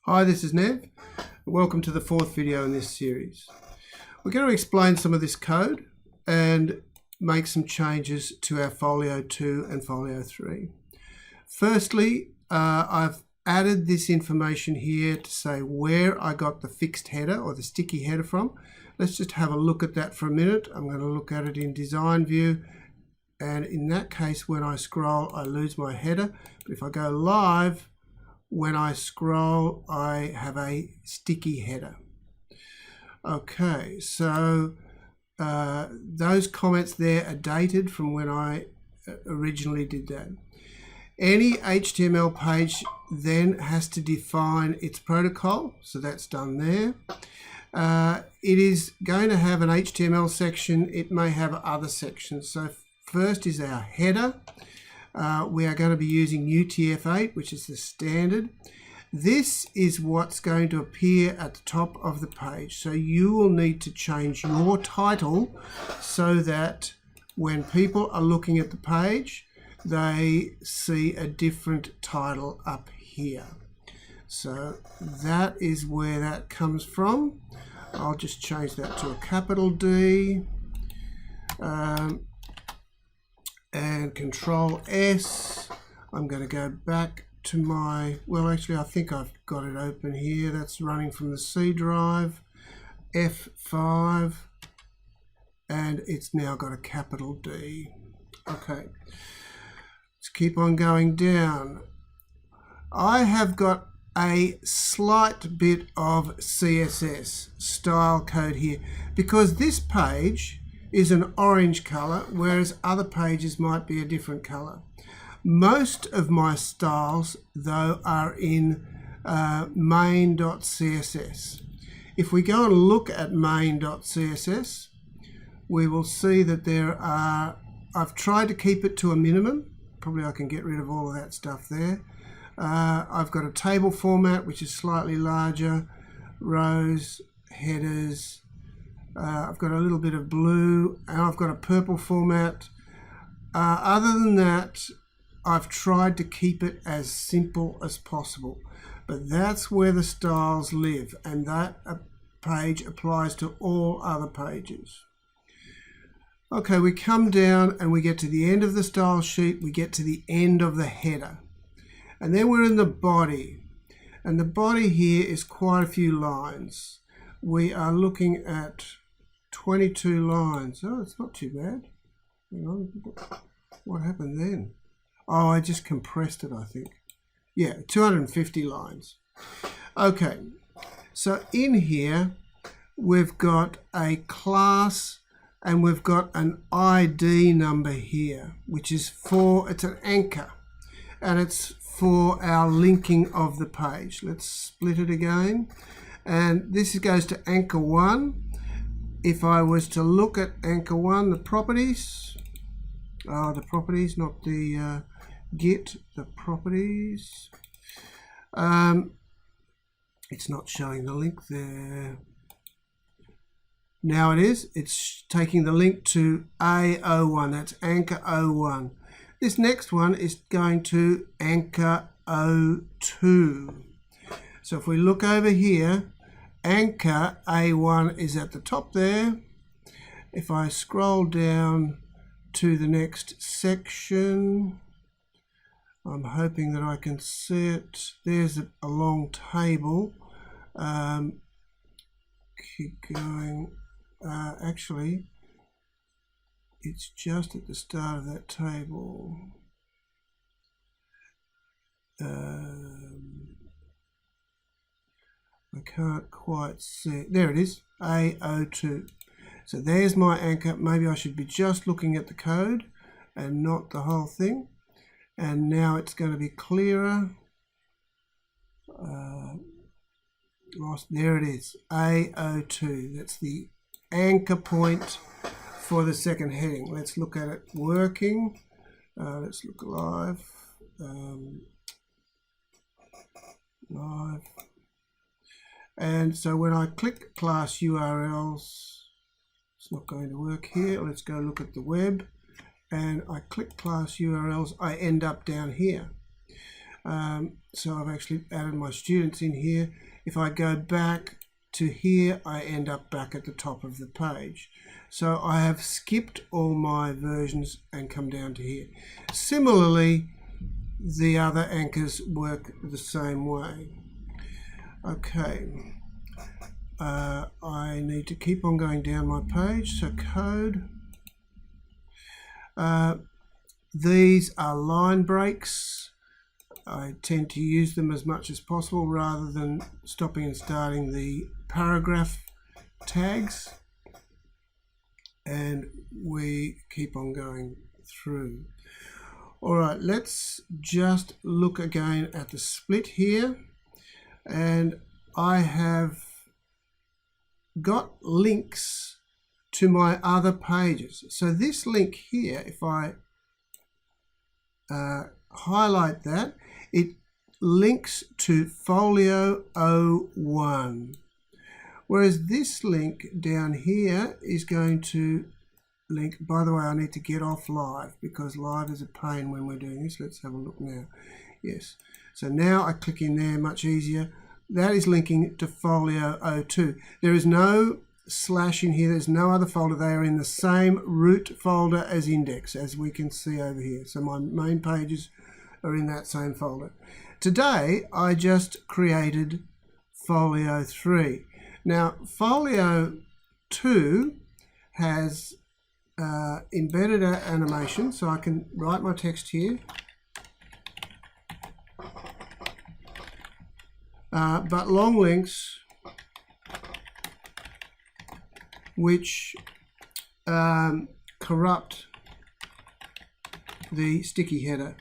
Hi, this is Nev. Welcome to the fourth video in this series. We're going to explain some of this code and make some changes to our Folio 2 and Folio 3. Firstly, I've added this information here to say where I got the fixed header or the sticky header from. Let's just have a look at that for a minute. I'm going to look at it in design view, and in that case when I scroll I lose my header, but if I go live, when I scroll I have a sticky header. Okay, so those comments there are dated from when I originally did that. Any HTML page then has to define its protocol, so that's done there. It is going to have an HTML section. It may have other sections. So first is our header. We are going to be using UTF-8, which is the standard. This is what's going to appear at the top of the page. So you will need to change your title so that when people are looking at the page, they see a different title up here. So that is where that comes from. I'll just change that to a capital D. And Control S. I'm going to go back to my, well actually I think I've got it open here. That's running from the C drive. F5, and it's now got a capital D. Okay, let's keep on going down. I have got a slight bit of CSS style code here because this page is an orange color, whereas other pages might be a different color. Most of my styles, though, are in Main.css. If we go and look at Main.css, we will see that there are, I've tried to keep it to a minimum. Probably I can get rid of all of that stuff there. I've got a table format, which is slightly larger, rows, headers, I've got a little bit of blue, and I've got a purple format. Other than that, I've tried to keep it as simple as possible, but that's where the styles live, and that page applies to all other pages. Okay, we come down and we get to the end of the style sheet, we get to the end of the header, and then we're in the body, and the body here is quite a few lines. We are looking at 22 lines. Oh, it's not too bad. Hang on. What happened then? Oh, I just compressed it, I think. Yeah, 250 lines. Okay, so in here we've got a class and we've got an ID number here, which is it's an anchor, and it's for our linking of the page. Let's split it again. And this goes to anchor 1. If I was to look at anchor 1, the properties, not the Git, the properties, it's not showing the link there. Now it is. It's taking the link to A01, that's anchor 01. This next one is going to anchor 02. So if we look over here, anchor A1 is at the top there. If I scroll down to the next section, I'm hoping that I can see it. There's a long table. Keep going. Actually, it's just at the start of that table. I can't quite see it. There it is, A02. So there's my anchor. Maybe I should be just looking at the code and not the whole thing. And now it's going to be clearer. There it is, A02. That's the anchor point for the second heading. Let's look at it working. Let's look live. Live. And so when I click class URLs, it's not going to work here. Let's go look at the web, and I click class URLs, I end up down here. So I've actually added my students in here. If I go back to here, I end up back at the top of the page. So I have skipped all my versions and come down to here. Similarly, the other anchors work the same way. Okay, I need to keep on going down my page. So code. These are line breaks. I tend to use them as much as possible rather than stopping and starting the paragraph tags. And we keep on going through. All right, let's just look again at the split here. And I have got links to my other pages. So this link here, if I highlight that, it links to Folio 01. Whereas this link down here is going to link, by the way, I need to get off live because live is a pain when we're doing this. Let's have a look now. Yes. So now I click in there, much easier. That is linking to Folio 02. There is no slash in here. There's no other folder. They are in the same root folder as index, as we can see over here. So my main pages are in that same folder. Today, I just created Folio 3. Now, Folio 2 has embedded animation, so I can write my text here. But long links which corrupt the sticky header.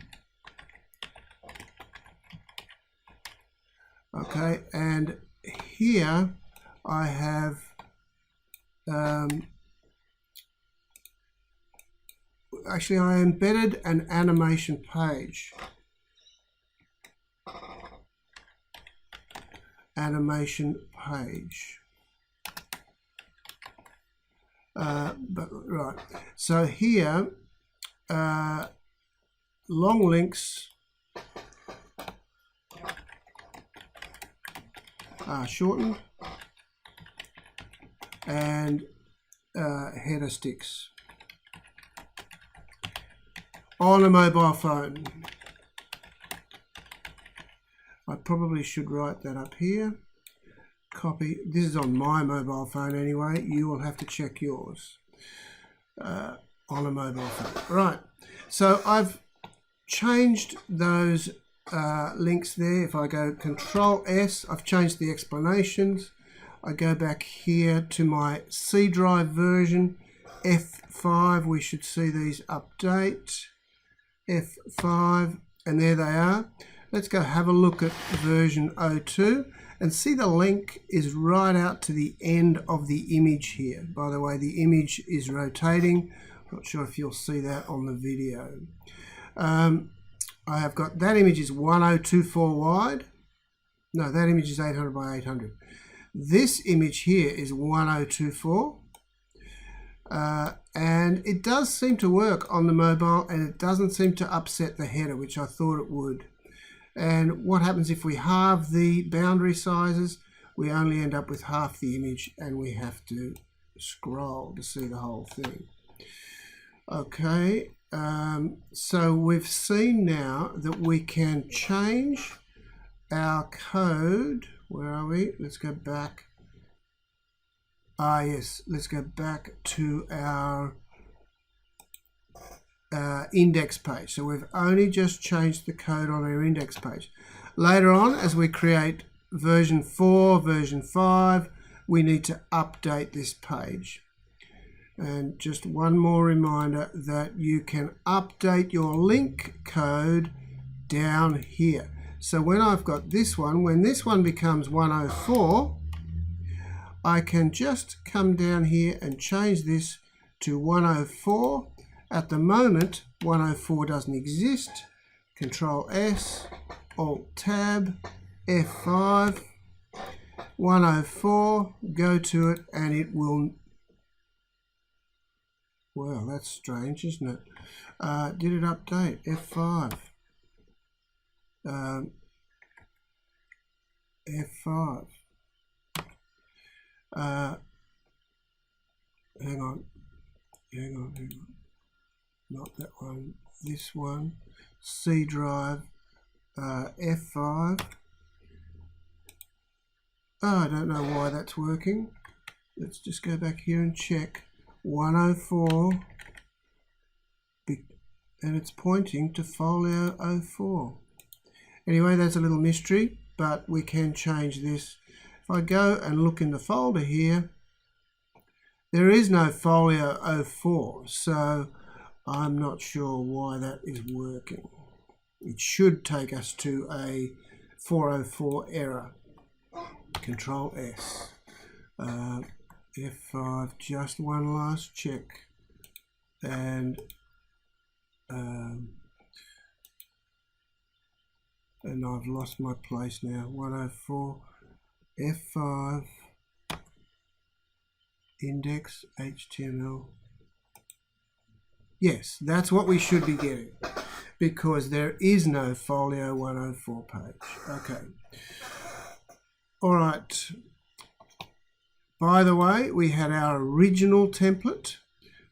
Okay, and here I have actually I embedded an animation page. Animation page. But right, so here long links are shortened and header sticks on a mobile phone. I probably should write that up here. Copy. This is on my mobile phone anyway. You will have to check yours on a mobile phone. Right. So I've changed those links there. If I go Control+S, I've changed the explanations. I go back here to my C drive version, F5. We should see these update. F5, and there they are. Let's go have a look at version 02 and see the link is right out to the end of the image here. By the way, the image is rotating. Not sure if you'll see that on the video. I have got that image is 1024 wide. No, that image is 800 by 800. This image here is 1024. And it does seem to work on the mobile, and it doesn't seem to upset the header, which I thought it would. And what happens if we halve the boundary sizes? We only end up with half the image, and we have to scroll to see the whole thing. Okay, so we've seen now that we can change our code. Where are we? Let's go back. Yes, let's go back to our index page. So we've only just changed the code on our index page. Later on, as we create version 4, version 5, we need to update this page. And just one more reminder that you can update your link code down here. So when I've got this one, when this one becomes 104, I can just come down here and change this to 104. At the moment, 104 doesn't exist. Control+S, Alt+Tab, F5, 104, go to it, and it will... Well, that's strange, isn't it? Did it update? F5. F5. Hang on, not that one, this one, C drive, F5. Oh, I don't know why that's working. Let's just go back here and check. 104, and it's pointing to Folio 04. Anyway, that's a little mystery, but we can change this. If I go and look in the folder here, there is no Folio 04, so I'm not sure why that is working. It should take us to a 404 error. Control S. F5, just one last check. And I've lost my place now. 104, F5, index, HTML. Yes, that's what we should be getting, because there is no Folio 104 page. Okay. All right. By the way, we had our original template,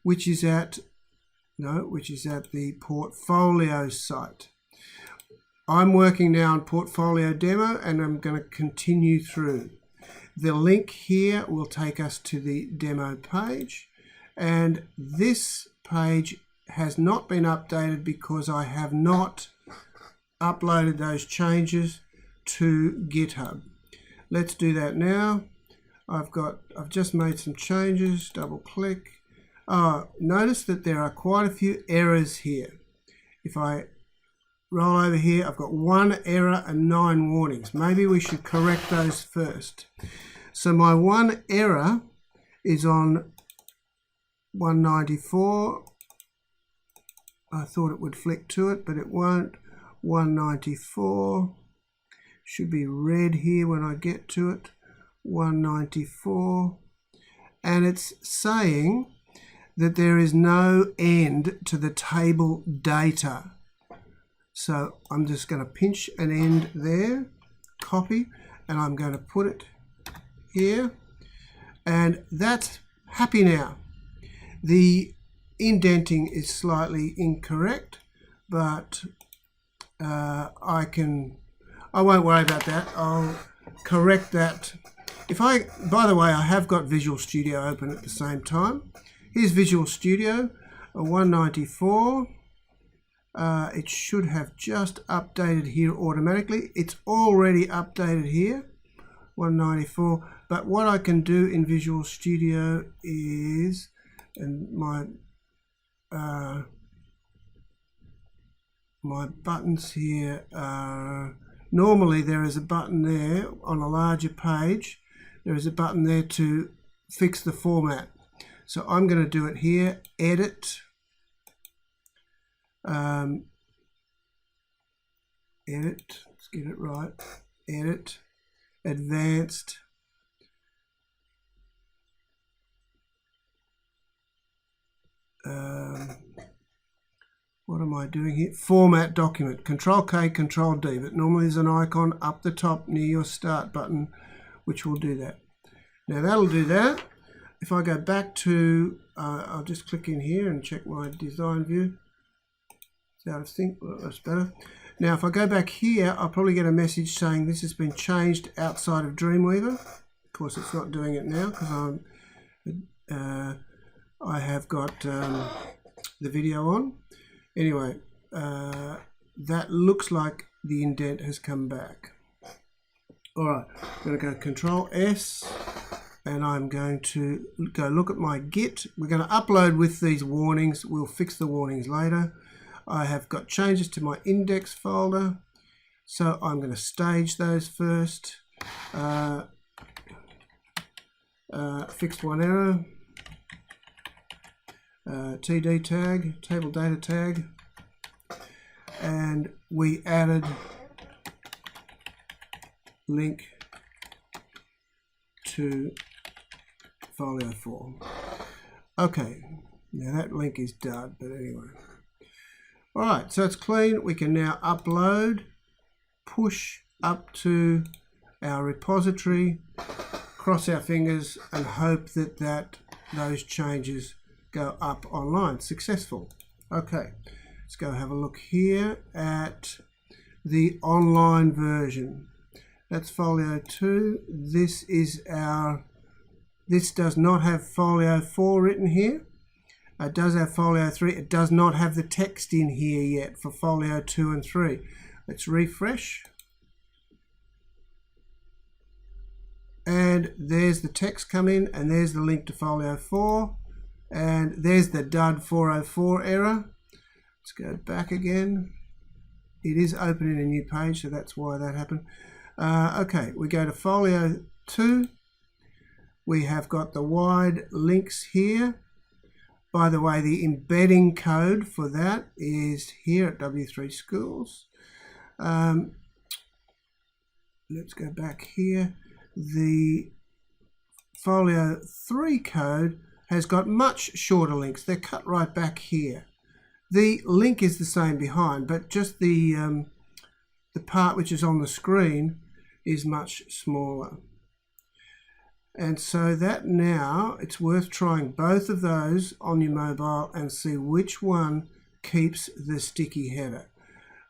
which is at the portfolio site. I'm working now on portfolio demo, and I'm going to continue through. The link here will take us to the demo page, and this page has not been updated because I have not uploaded those changes to GitHub. Let's do that now. I've just made some changes, double click. Notice that there are quite a few errors here. If I roll over here, I've got 1 error and 9 warnings. Maybe we should correct those first. So my 1 error is on 194. I thought it would flick to it, but it won't. 194. Should be red here when I get to it. 194. And it's saying that there is no end to the table data. So I'm just going to pinch an end there, copy, and I'm going to put it here. And that's happy now. The indenting is slightly incorrect, but I won't worry about that. I'll correct that. By the way, I have got Visual Studio open at the same time. Here's Visual Studio, 194. It should have just updated here automatically. It's already updated here, 194. But what I can do in Visual Studio is, and my buttons here are, normally there is a button there on a larger page. There is a button there to fix the format. So I'm going to do it here, edit, edit, let's get it right, edit, advanced, what am I doing here? Format document, Control-K, Control-D, but normally there's an icon up the top near your start button, which will do that. Now that'll do that. If I go back to, I'll just click in here and check my design view. It's out of sync, well, that's better. Now if I go back here, I'll probably get a message saying this has been changed outside of Dreamweaver. Of course it's not doing it now because I have got the video on. Anyway, that looks like the indent has come back. All right, I'm going to go Control S, and I'm going to go look at my Git. We're going to upload with these warnings. We'll fix the warnings later. I have got changes to my index folder, so I'm going to stage those first. Fixed 1 error. TD tag, table data tag, and we added link to Folio 4. Okay, now that link is done, but anyway. All right, so it's clean. We can now upload push up to our repository, cross our fingers and hope that those changes go up online. Successful. Okay, let's go have a look here at the online version. That's Folio 2. This does not have Folio 4 written here. It does have Folio 3. It does not have the text in here yet for Folio 2 and 3. Let's refresh. And there's the text come in, and there's the link to Folio 4. And there's the DUD 404 error. Let's go back again. It is opening a new page, so that's why that happened. Okay, we go to Folio 2. We have got the wide links here. By the way, the embedding code for that is here at W3 Schools. Let's go back here. The Folio 3 code has got much shorter links. They're cut right back here. The link is the same behind, but just the part which is on the screen is much smaller. And so that now, it's worth trying both of those on your mobile and see which one keeps the sticky header.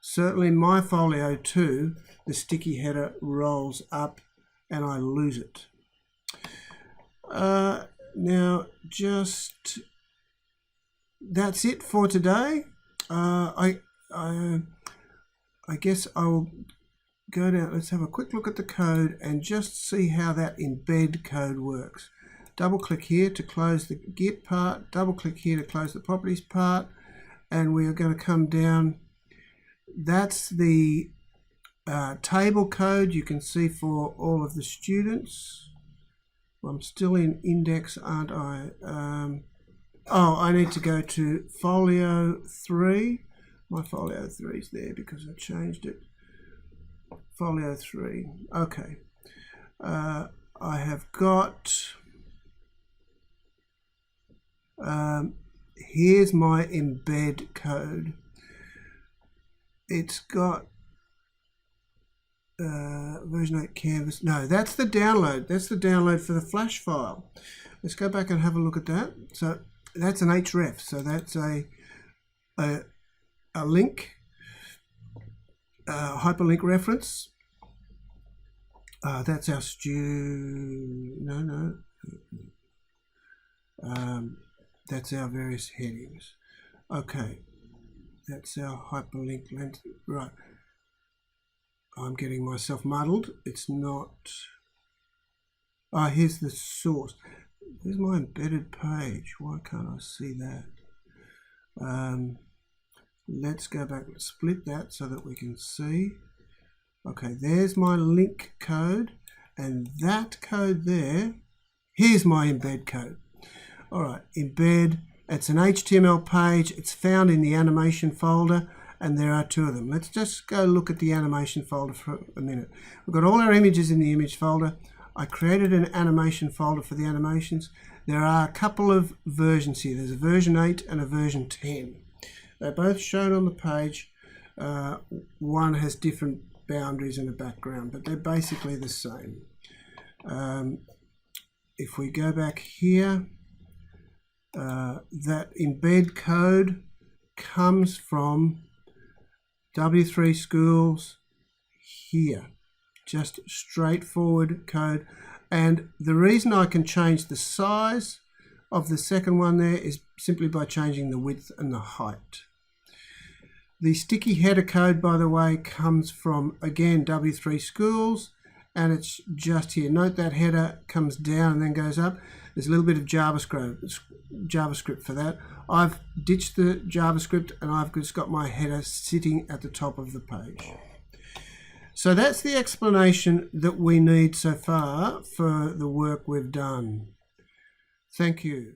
Certainly my Folio 2, the sticky header rolls up and I lose it. Now, just that's it for today. I guess I will go down. Let's have a quick look at the code and just see how that embed code works. Double click here to close the Git part. Double click here to close the properties part. And we are going to come down. That's the table code you can see for all of the students. Well, I'm still in index, aren't I? Oh, I need to go to Folio 3. My Folio 3 is there because I changed it. Folio 3. Okay. I have got... here's my embed code. It's got version 8 canvas. No, that's the download. That's the download for the flash file. Let's go back and have a look at that. So that's an href. So that's a link, hyperlink reference. That's our that's our various headings. Okay, that's our hyperlink length. Right. I'm getting myself muddled. It's not. Here's the source. Here's my embedded page. Why can't I see that? Let's go back and split that so that we can see. Okay, there's my link code, and that code there, here's my embed code. All right, embed, it's an HTML page. It's found in the animation folder, and there are two of them. Let's just go look at the animation folder for a minute. We've got all our images in the image folder. I created an animation folder for the animations. There are a couple of versions here. There's a version 8 and a version 10. They're both shown on the page. One has different boundaries and a background, but they're basically the same. If we go back here, that embed code comes from W3 Schools here. Just straightforward code. And the reason I can change the size of the second one there is simply by changing the width and the height. The sticky header code, by the way, comes from, again, W3 Schools, and it's just here. Note that header comes down and then goes up. There's a little bit of JavaScript for that. I've ditched the JavaScript and I've just got my header sitting at the top of the page. So that's the explanation that we need so far for the work we've done. Thank you.